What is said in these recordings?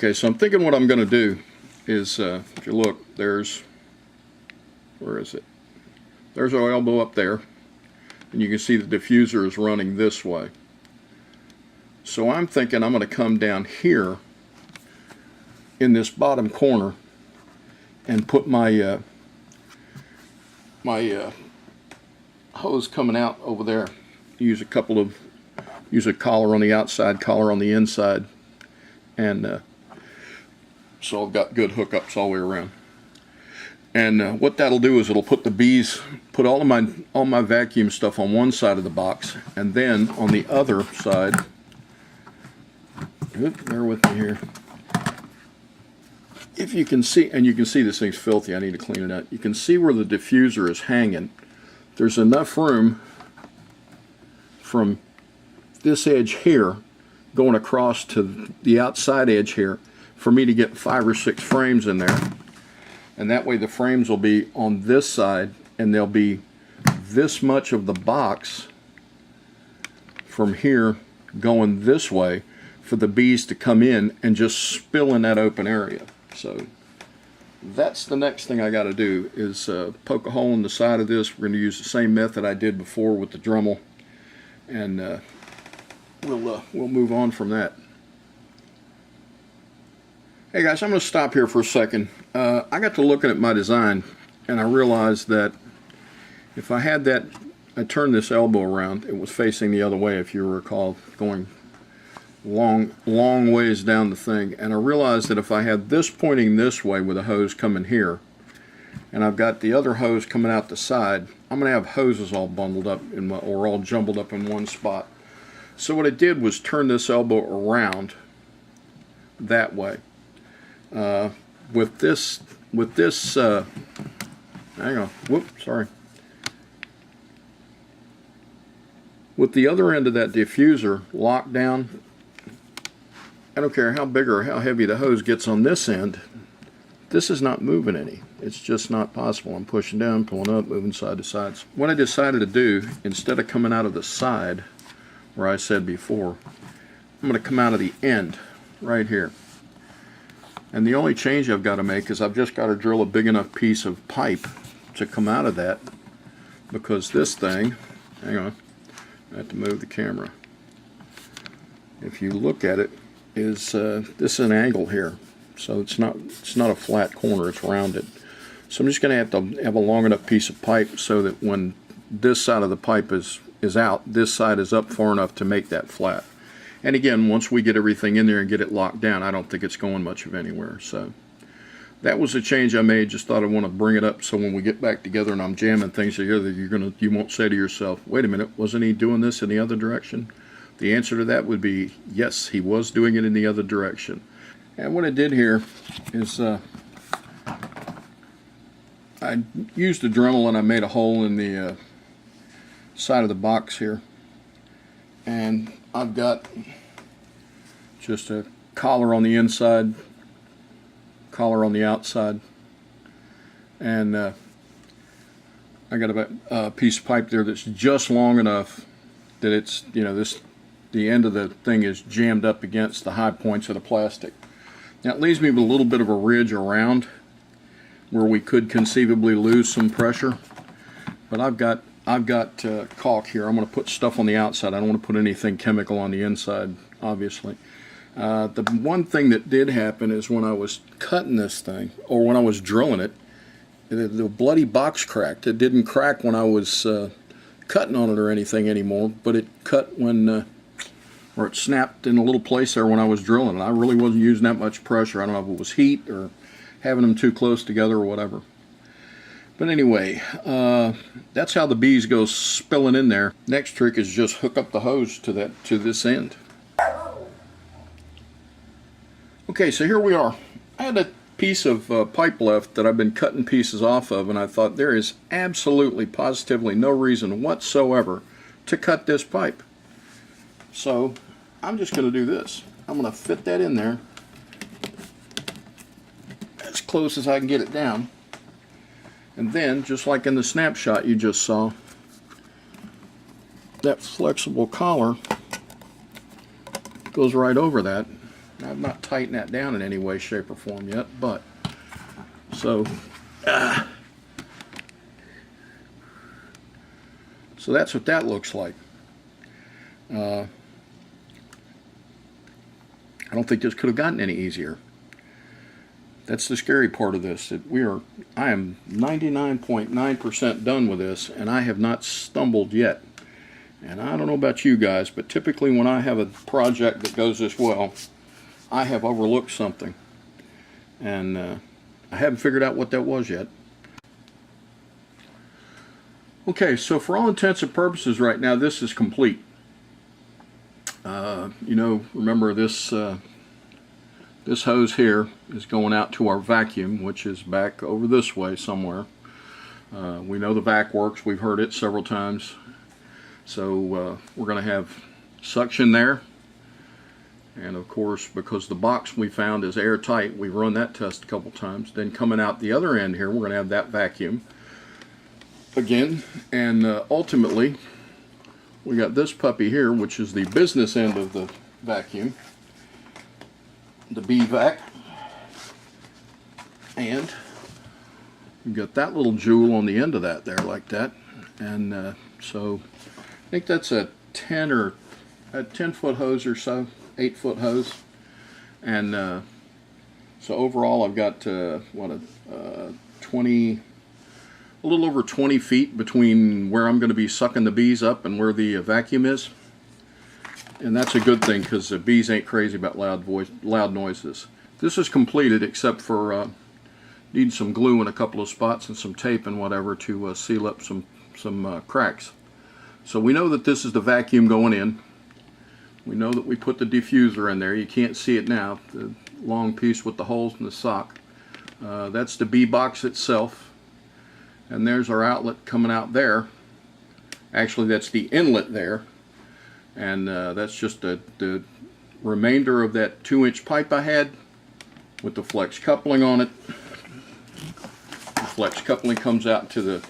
Okay, so I'm thinking what I'm going to do is, if you look, where is it? There's our elbow up there, and you can see the diffuser is running this way. So I'm thinking I'm going to come down here in this bottom corner and put my hose coming out over there. Use a collar on the outside, collar on the inside, and so I've got good hookups all the way around. And what that'll do is it'll put all my vacuum stuff on one side of the box, and then on the other side, bear with me here. If you can see, and you can see this thing's filthy, I need to clean it out. You can see where the diffuser is hanging. There's enough room from this edge here going across to the outside edge here for me to get 5 or 6 frames in there. And that way the frames will be on this side, and there'll be this much of the box from here going this way for the bees to come in and just spill in that open area. So that's the next thing I got to do is poke a hole in the side of this. We're going to use the same method I did before with the Dremel, and we'll move on from that. Hey guys, I'm going to stop here for a second. I got to looking at my design, and I realized that if I turned this elbow around, it was facing the other way, if you recall, going long ways down the thing. And I realized that if I had this pointing this way with a hose coming here, and I've got the other hose coming out the side, I'm going to have hoses all bundled up or all jumbled up in one spot. So what I did was turn this elbow around that way. With this hang on, whoops, sorry. With the other end of that diffuser locked down, I don't care how big or how heavy the hose gets on this end, this is not moving any. It's just not possible. I'm pushing down, pulling up, moving side to side. What I decided to do, instead of coming out of the side, where I said before, I'm going to come out of the end, right here. And the only change I've got to make is I've just got to drill a big enough piece of pipe to come out of that, because this thing, hang on, I have to move the camera. If you look at it, this is an angle here, so it's not a flat corner, it's rounded. So I'm just going to have a long enough piece of pipe so that when this side of the pipe is out, this side is up far enough to make that flat. And again, once we get everything in there and get it locked down, I don't think it's going much of anywhere. So that was a change I made. Just thought I want to bring it up so when we get back together and I'm jamming things together, you won't say to yourself, wait a minute, wasn't he doing this in the other direction? The answer to that would be yes, he was doing it in the other direction. And what I did here is I used a Dremel and I made a hole in the side of the box here. And I've got just a collar on the inside, collar on the outside, and I got a piece of pipe there that's just long enough that it's, the end of the thing is jammed up against the high points of the plastic. Now it leaves me with a little bit of a ridge around where we could conceivably lose some pressure, but I've got caulk here. I'm going to put stuff on the outside. I don't want to put anything chemical on the inside, obviously. The one thing that did happen is when I was cutting this thing, or when I was drilling it, the bloody box cracked. It didn't crack when I was cutting on it or anything anymore, but it cut or it snapped in a little place there when I was drilling it. I really wasn't using that much pressure. I don't know if it was heat or having them too close together or whatever. But anyway, that's how the bees go spilling in there. Next trick is just hook up the hose to this end. Okay, so here we are. I had a piece of pipe left that I've been cutting pieces off of, and I thought there is absolutely, positively no reason whatsoever to cut this pipe. So I'm just going to do this. I'm going to fit that in there as close as I can get it down. And then, just like in the snapshot you just saw, that flexible collar goes right over that. I've not tightened that down in any way, shape, or form yet, but so that's what that looks like. I don't think this could have gotten any easier. That's the scary part of this. I am 99.9% done with this, and I have not stumbled yet. And I don't know about you guys, but typically when I have a project that goes this well, I have overlooked something. And I haven't figured out what that was yet. Okay, so for all intents and purposes right now, this is complete. Remember this this hose here is going out to our vacuum, which is back over this way somewhere. We know the vac works. We've heard it several times. So we're going to have suction there. And of course, because the box we found is airtight, we've run that test a couple times. Then coming out the other end here, we're going to have that vacuum again. And ultimately, we got this puppy here, which is the business end of the vacuum, the B-vac. And you've got that little jewel on the end of that there like that. And so I think that's a 10-foot hose or so, 8-foot hose. And so overall I've got a little over 20 feet between where I'm going to be sucking the bees up and where the vacuum is. And that's a good thing, because the bees ain't crazy about loud noises. This is completed except for needing some glue in a couple of spots and some tape and whatever to seal up some cracks. So we know that this is the vacuum going in. We know that we put the diffuser in there. You can't see it now, the long piece with the holes in the sock. That's the bee box itself. And there's our outlet coming out there. Actually, that's the inlet there. And that's just the remainder of that 2-inch pipe I had with the flex coupling on it. The flex coupling comes out to the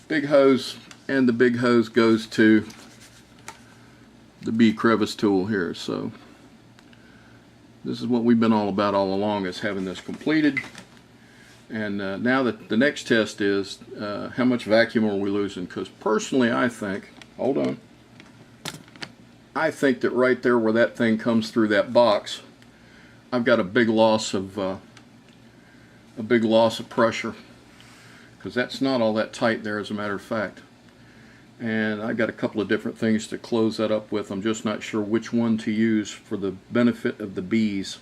big hose, and the big hose goes to the bee crevice tool here. So this is what we've been all about all along, is having this completed. And now that the next test is how much vacuum are we losing? Because personally I think, I think that right there where that thing comes through that box, I've got a big loss of pressure, because that's not all that tight there, as a matter of fact. And I got a couple of different things to close that up with. I'm just not sure which one to use for the benefit of the bees.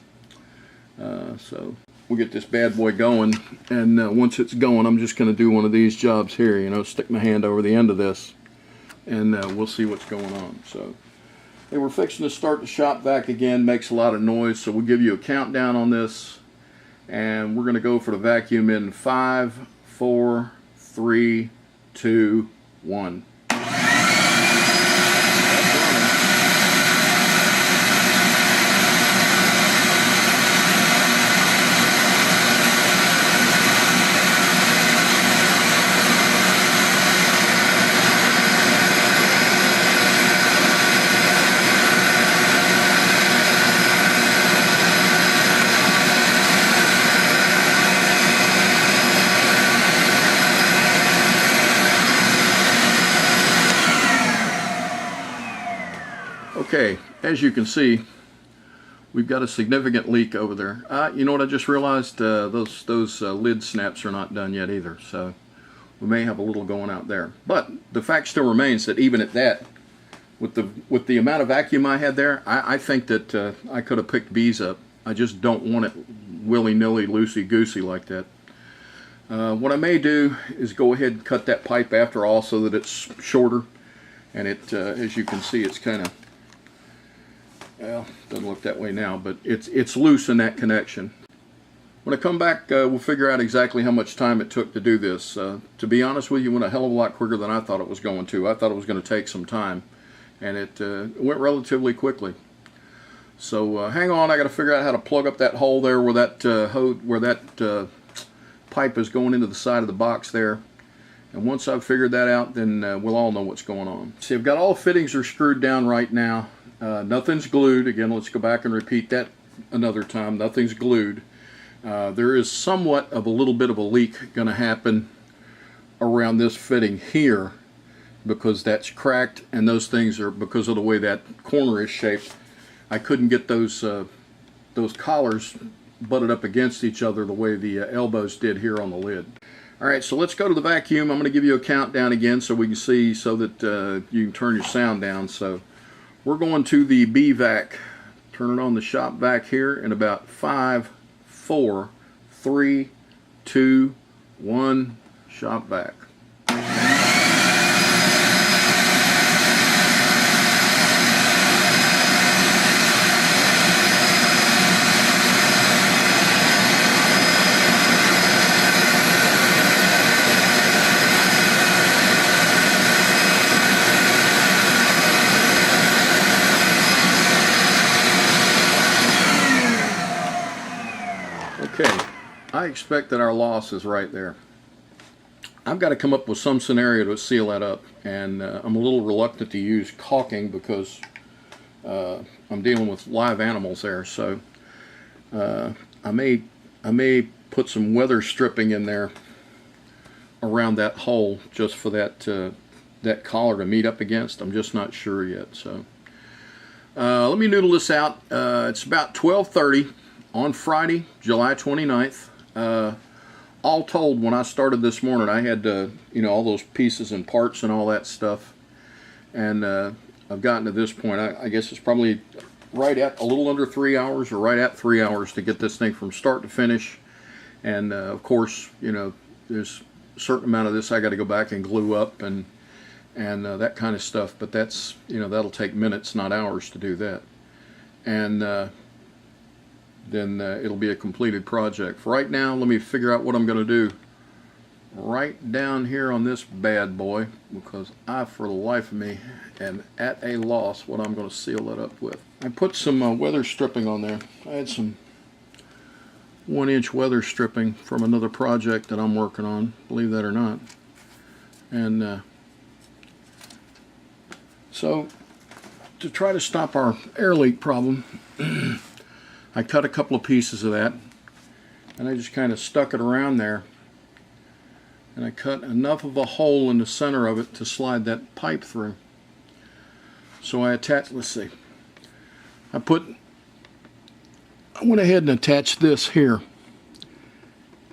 So we'll get this bad boy going, and once it's going, I'm just going to do one of these jobs here, stick my hand over the end of this, and we'll see what's going on. So hey, we're fixing to start the shop vac again. Makes a lot of noise, so we'll give you a countdown on this, and we're going to go for the vacuum in 5, 4, 3, 2, 1. Okay, as you can see, we've got a significant leak over there. You know what I just realized? Those lid snaps are not done yet either, so we may have a little going out there. But the fact still remains that even at that, with the amount of vacuum I had there, I think that I could have picked bees up. I just don't want it willy-nilly, loosey-goosey like that. What I may do is go ahead and cut that pipe after all, so that it's shorter, and it, as you can see, it's kind of, well, doesn't look that way now, but it's loose in that connection. When I come back, we'll figure out exactly how much time it took to do this. To be honest with you, it went a hell of a lot quicker than I thought it was going to. I thought it was going to take some time, and it went relatively quickly. So hang on, I got to figure out how to plug up that hole there where that pipe is going into the side of the box there. And once I've figured that out, then we'll all know what's going on. See, I've got all fittings are screwed down right now. Nothing's glued. Again, let's go back and repeat that another time. Nothing's glued. There is somewhat of a little bit of a leak going to happen around this fitting here because that's cracked, and those things are, because of the way that corner is shaped, I couldn't get those collars butted up against each other the way the elbows did here on the lid. Alright, so let's go to the vacuum. I'm going to give you a countdown again so we can see, so that you can turn your sound down. So we're going to the B-vac. Turn it on the shop vac here in about 5, 4, 3, 2, 1, shop vac. Okay, I expect that our loss is right there. I've got to come up with some scenario to seal that up, and I'm a little reluctant to use caulking because I'm dealing with live animals there. So I may put some weather stripping in there around that hole just for that collar to meet up against. I'm just not sure yet. So let me noodle this out. It's about 12:30 on Friday, July 29th. All told, when I started this morning, I had all those pieces and parts and all that stuff, and I've gotten to this point. I guess it's probably right at a little under 3 hours, or right at 3 hours, to get this thing from start to finish. And of course, there's a certain amount of this I got to go back and glue up and that kind of stuff. But that's that'll take minutes, not hours, to do that. And then it'll be a completed project. For right now, let me figure out what I'm going to do right down here on this bad boy, because I, for the life of me, am at a loss what I'm going to seal that up with. I put some weather stripping on there. I had some 1-inch weather stripping from another project that I'm working on, believe that or not. And so to try to stop our air leak problem, I cut a couple of pieces of that, and I just kind of stuck it around there, and I cut enough of a hole in the center of it to slide that pipe through. So I attached, let's see, I went ahead and attached this here,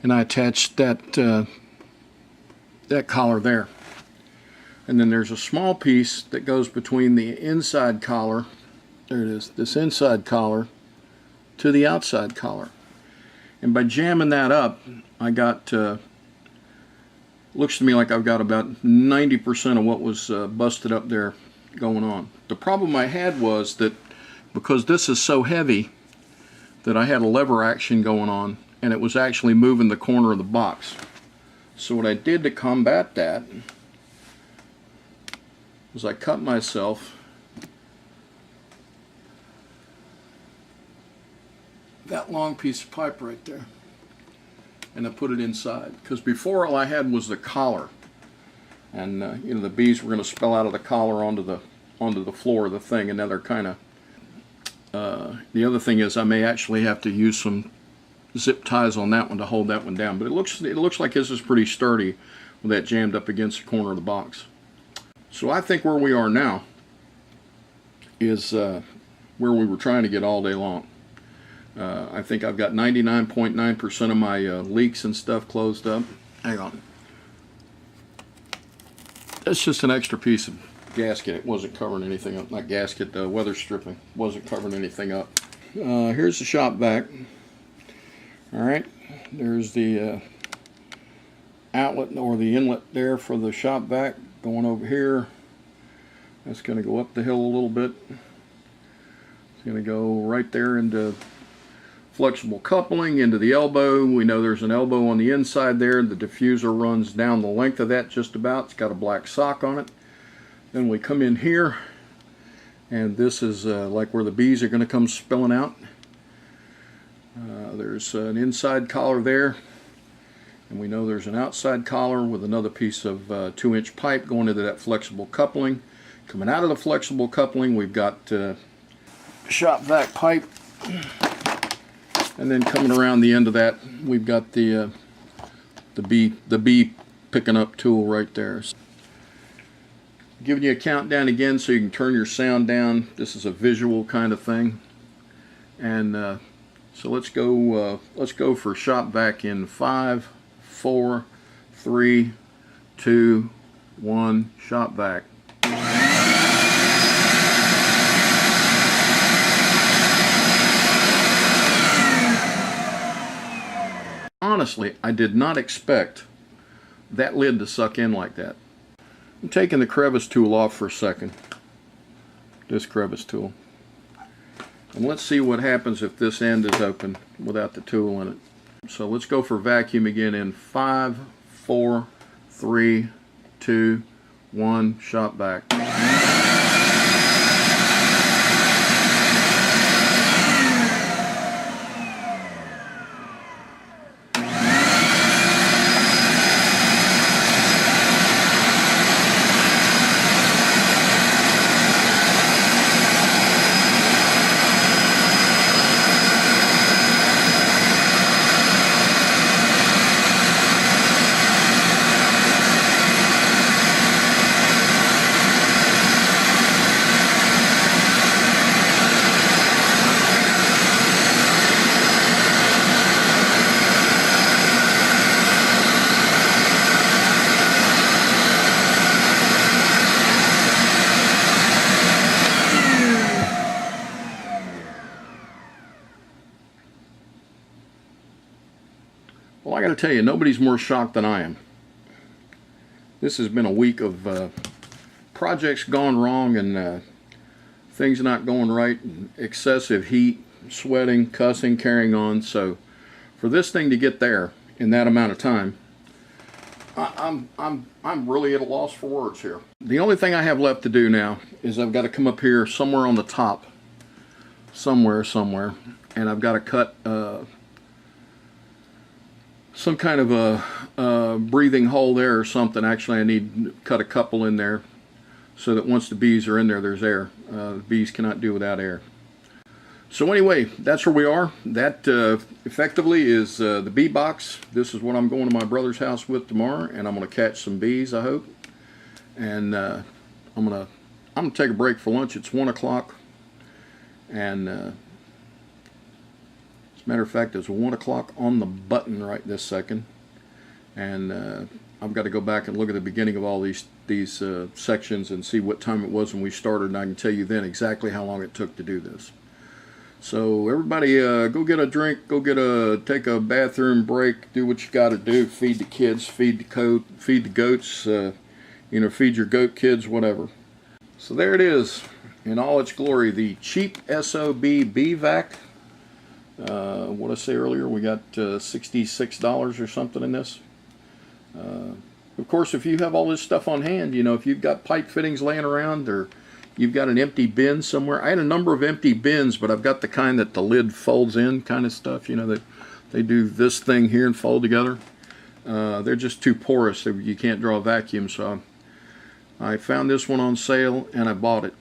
and I attached that collar there, and then there's a small piece that goes between the inside collar, there it is, this inside collar, to the outside collar. And by jamming that up, I got, looks to me like I've got about 90% of what was busted up there going on. The problem I had was that because this is so heavy, that I had a lever action going on, and it was actually moving the corner of the box. So what I did to combat that was I cut myself that long piece of pipe right there, and I put it inside, because before all I had was the collar, and the bees were going to spill out of the collar onto the floor of the thing, and now they're kind of the other thing is I may actually have to use some zip ties on that one to hold that one down, but it looks like this is pretty sturdy with that jammed up against the corner of the box. So I think where we are now is where we were trying to get all day long. I think I've got 99.9% of my leaks and stuff closed up. Hang on. That's just an extra piece of gasket. It wasn't covering anything up. Not gasket, weather stripping. Wasn't covering anything up. Here's the shop vac. Alright, there's the outlet or the inlet there for the shop vac going over here. That's going to go up the hill a little bit. It's going to go right there into flexible coupling, into the elbow. We know there's an elbow on the inside there. The diffuser runs down the length of that just about. It's got a black sock on it. Then we come in here, and this is like where the bees are going to come spilling out. There's an inside collar there, and we know there's an outside collar with another piece of 2-inch pipe going into that flexible coupling. Coming out of the flexible coupling, we've got shop vac pipe And then coming around the end of that, we've got the bee picking up tool right there. Giving you a countdown again so you can turn your sound down. This is a visual kind of thing. And so let's go for shop vac in 5, 4, 3, 2, 1, shop vac. Honestly, I did not expect that lid to suck in like that. I'm taking the crevice tool off for a second. This crevice tool. And let's see what happens if this end is open without the tool in it. So let's go for vacuum again in 5, 4, 3, 2, 1, shop vac. Well, I got to tell you, nobody's more shocked than I am. This has been a week of projects gone wrong and things not going right, and excessive heat, sweating, cussing, carrying on. So for this thing to get there in that amount of time, I'm really at a loss for words here. The only thing I have left to do now is I've got to come up here somewhere on the top, somewhere, and I've got to cut some kind of a breathing hole there or something. Actually, I need to cut a couple in there so that once the bees are in there, there's air. The bees cannot do without air. So anyway, that's where we are. That effectively is the bee box. This is what I'm going to my brother's house with tomorrow, and I'm going to catch some bees, I hope. And I'm gonna take a break for lunch. It's 1 o'clock, and as a matter of fact, it's 1 o'clock on the button right this second. And I've got to go back and look at the beginning of all these sections and see what time it was when we started, and I can tell you then exactly how long it took to do this. So everybody, go get a drink, take a bathroom break, do what you got to do. Feed the kids, feed the goats, feed your goat kids, whatever. So there it is, in all its glory, the cheap SOB bee vac. What I say earlier, we got $66 or something in this. Of course, if you have all this stuff on hand, if you've got pipe fittings laying around, or you've got an empty bin somewhere. I had a number of empty bins, but I've got the kind that the lid folds in kind of stuff, that they do this thing here and fold together. They're just too porous. You can't draw a vacuum, so I found this one on sale and I bought it.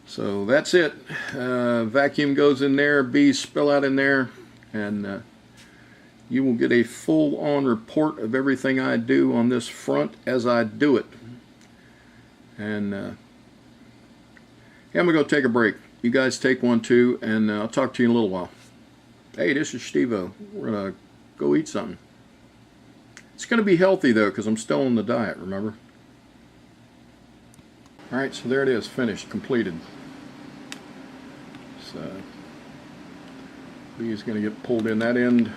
So that's it. Vacuum goes in there, bees spill out in there, and you will get a full-on report of everything I do on this front as I do it. And yeah, I'm going to go take a break. You guys take one too, and I'll talk to you in a little while. Hey, this is Steve-O. We're going to go eat something. It's going to be healthy though, because I'm still on the diet, remember? Alright, so there it is, finished, completed. So, bee is going to get pulled in that end.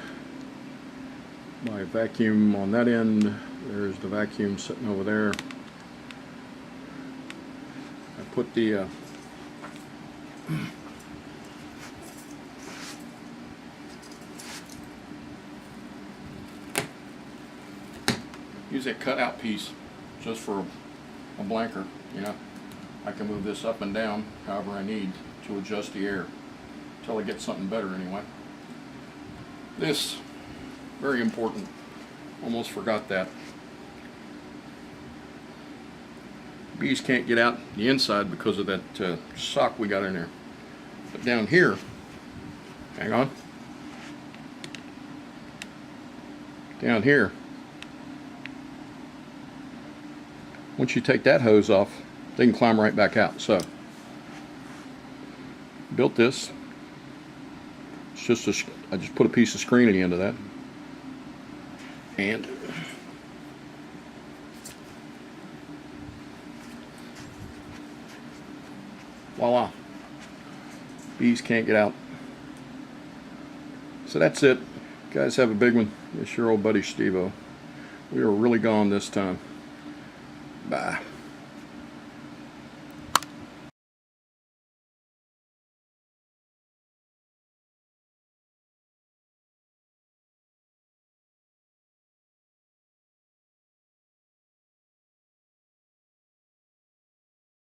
My vacuum on that end. There's the vacuum sitting over there. I put the use that cutout piece just for a blanker. I can move this up and down however I need to adjust the air until I get something better anyway. This, very important, almost forgot that. Bees can't get out the inside because of that sock we got in there. But down here, Hang on. Down here. Once you take that hose off, they can climb right back out. So, built this. It's just I just put a piece of screen at the end of that. And voila. Bees can't get out. So that's it. Guys, have a big one. It's your old buddy Steve-O. We are really gone this time. Bye.